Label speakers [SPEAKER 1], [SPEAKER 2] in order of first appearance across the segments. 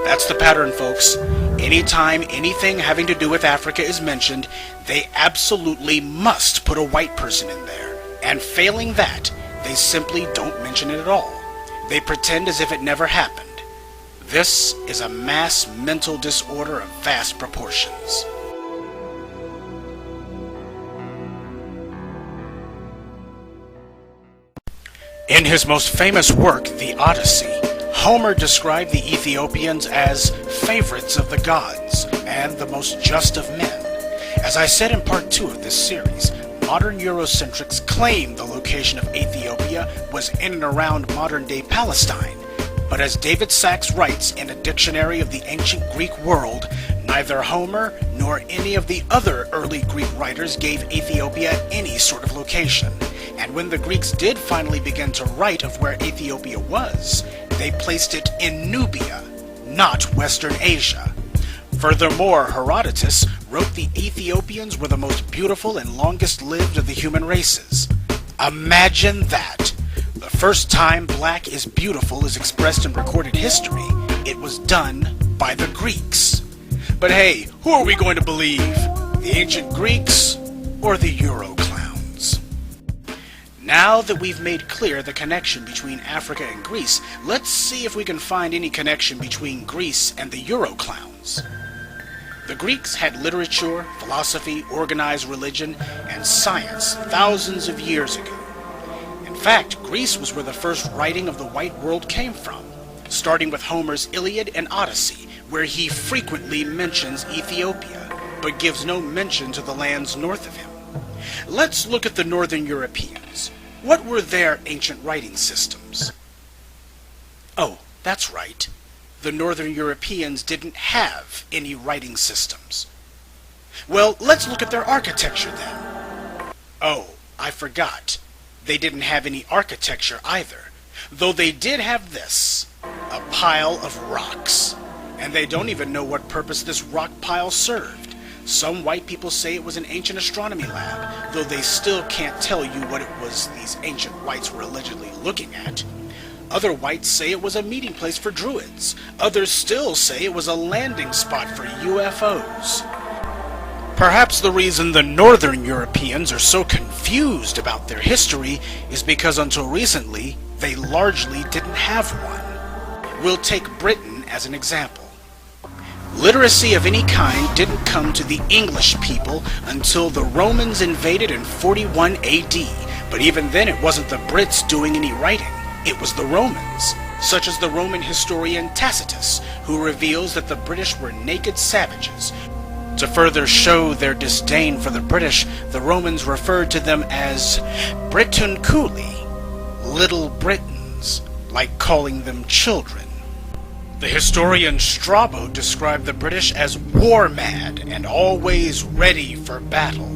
[SPEAKER 1] That's the pattern, folks. Anytime anything having to do with Africa is mentioned, they absolutely must put a white person in there. And failing that, they simply don't mention it at all. They pretend as if it never happened. This is a mass mental disorder of vast proportions. In his most famous work, The Odyssey, Homer described the Ethiopians as favorites of the gods and the most just of men. As I said in part 2 of this series, modern Eurocentrics claim the location of Ethiopia was in and around modern-day Palestine. But as David Sachs writes in a dictionary of the ancient Greek world, neither Homer nor any of the other early Greek writers gave Ethiopia any sort of location. And when the Greeks did finally begin to write of where Ethiopia was, they placed it in Nubia, not Western Asia. Furthermore, Herodotus wrote the Ethiopians were the most beautiful and longest lived of the human races. Imagine that! The first time black is beautiful is expressed in recorded history, it was done by the Greeks. But hey, who are we going to believe? The ancient Greeks or the Euroclowns? Now that we've made clear the connection between Africa and Greece, let's see if we can find any connection between Greece and the Euroclowns. The Greeks had literature, philosophy, organized religion, and science thousands of years ago. In fact, Greece was where the first writing of the white world came from, starting with Homer's Iliad and Odyssey, where he frequently mentions Ethiopia, but gives no mention to the lands north of him. Let's look at the northern Europeans. What were their ancient writing systems? Oh, that's right. The northern Europeans didn't have any writing systems. Well, let's look at their architecture then. Oh, I forgot. They didn't have any architecture either, though they did have this, a pile of rocks. And they don't even know what purpose this rock pile served. Some white people say it was an ancient astronomy lab, though they still can't tell you what it was these ancient whites were allegedly looking at. Other whites say it was a meeting place for druids. Others still say it was a landing spot for UFOs. Perhaps the reason the northern Europeans are so confused about their history is because until recently, they largely didn't have one. We'll take Britain as an example. Literacy of any kind didn't come to the English people until the Romans invaded in 41 AD, but even then it wasn't the Brits doing any writing, it was the Romans, such as the Roman historian Tacitus, who reveals that the British were naked savages. To further show their disdain for the British, the Romans referred to them as Britunculi, little Britons, like calling them children. The historian Strabo described the British as war-mad and always ready for battle.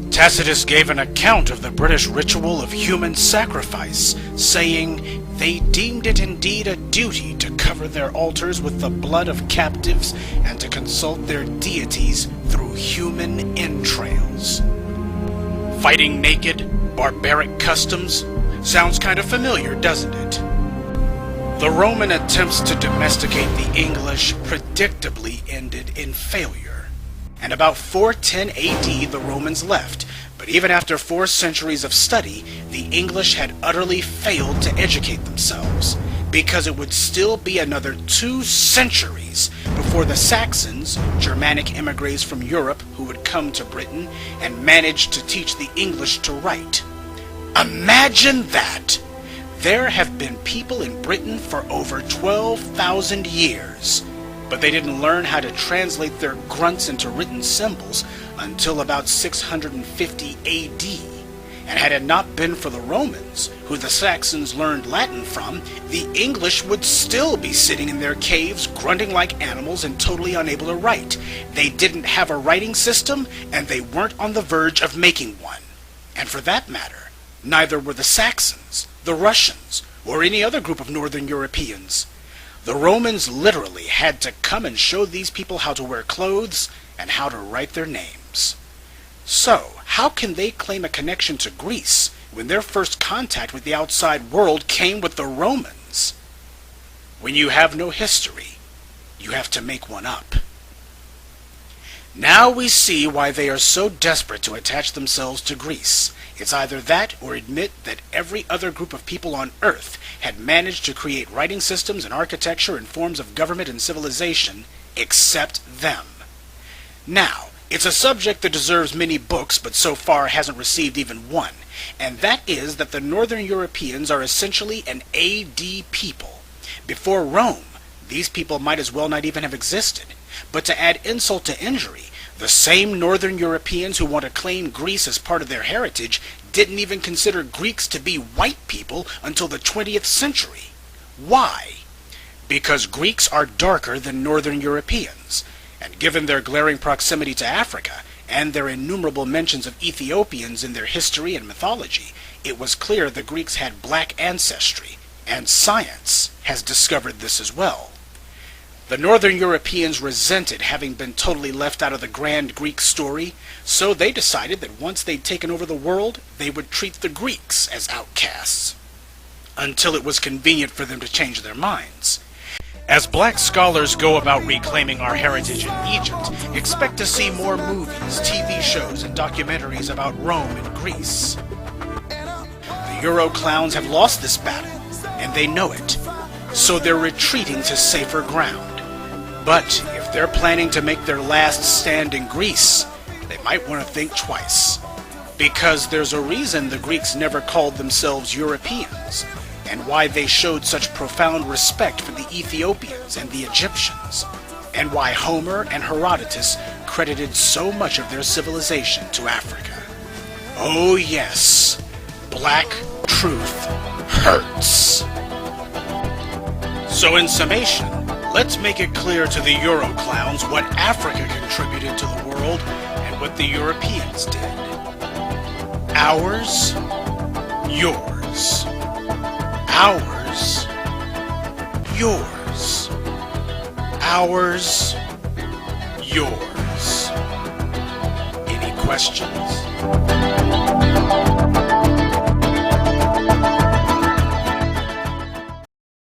[SPEAKER 1] Tacitus gave an account of the British ritual of human sacrifice, saying they deemed it indeed a duty to cover their altars with the blood of captives and to consult their deities through human entrails. Fighting naked, barbaric customs? Sounds kind of familiar, doesn't it? The Roman attempts to domesticate the English predictably ended in failure. And about 410 AD the Romans left, but even after 4 centuries of study, the English had utterly failed to educate themselves, because it would still be another 2 centuries before the Saxons, Germanic emigres from Europe who would come to Britain and manage to teach the English to write. Imagine that! There have been people in Britain for over 12,000 years, but they didn't learn how to translate their grunts into written symbols until about 650 AD. And had it not been for the Romans, who the Saxons learned Latin from, the English would still be sitting in their caves grunting like animals and totally unable to write. They didn't have a writing system, and they weren't on the verge of making one. And for that matter, neither were the Saxons, the Russians, or any other group of northern Europeans. The Romans literally had to come and show these people how to wear clothes and how to write their names. So, how can they claim a connection to Greece when their first contact with the outside world came with the Romans? When you have no history, you have to make one up. Now we see why they are so desperate to attach themselves to Greece. It's either that or admit that every other group of people on Earth had managed to create writing systems and architecture and forms of government and civilization except them. Now, it's a subject that deserves many books, but so far hasn't received even one, and that is that the Northern Europeans are essentially an AD people. Before Rome, these people might as well not even have existed. But to add insult to injury, the same Northern Europeans who want to claim Greece as part of their heritage didn't even consider Greeks to be white people until the 20th century. Why? Because Greeks are darker than Northern Europeans, and given their glaring proximity to Africa and their innumerable mentions of Ethiopians in their history and mythology, it was clear the Greeks had black ancestry, and science has discovered this as well. The Northern Europeans resented having been totally left out of the grand Greek story, so they decided that once they'd taken over the world, they would treat the Greeks as outcasts, until it was convenient for them to change their minds. As black scholars go about reclaiming our heritage in Egypt, expect to see more movies, TV shows, and documentaries about Rome and Greece. The Euroclowns have lost this battle, and they know it, so they're retreating to safer ground. But if they're planning to make their last stand in Greece, they might want to think twice. Because there's a reason the Greeks never called themselves Europeans, and why they showed such profound respect for the Ethiopians and the Egyptians, and why Homer and Herodotus credited so much of their civilization to Africa. Oh yes, black truth hurts. So in summation, let's make it clear to the Euroclowns what Africa contributed to the world and what the Europeans did. Ours, yours. Ours, yours. Ours, yours. Any questions?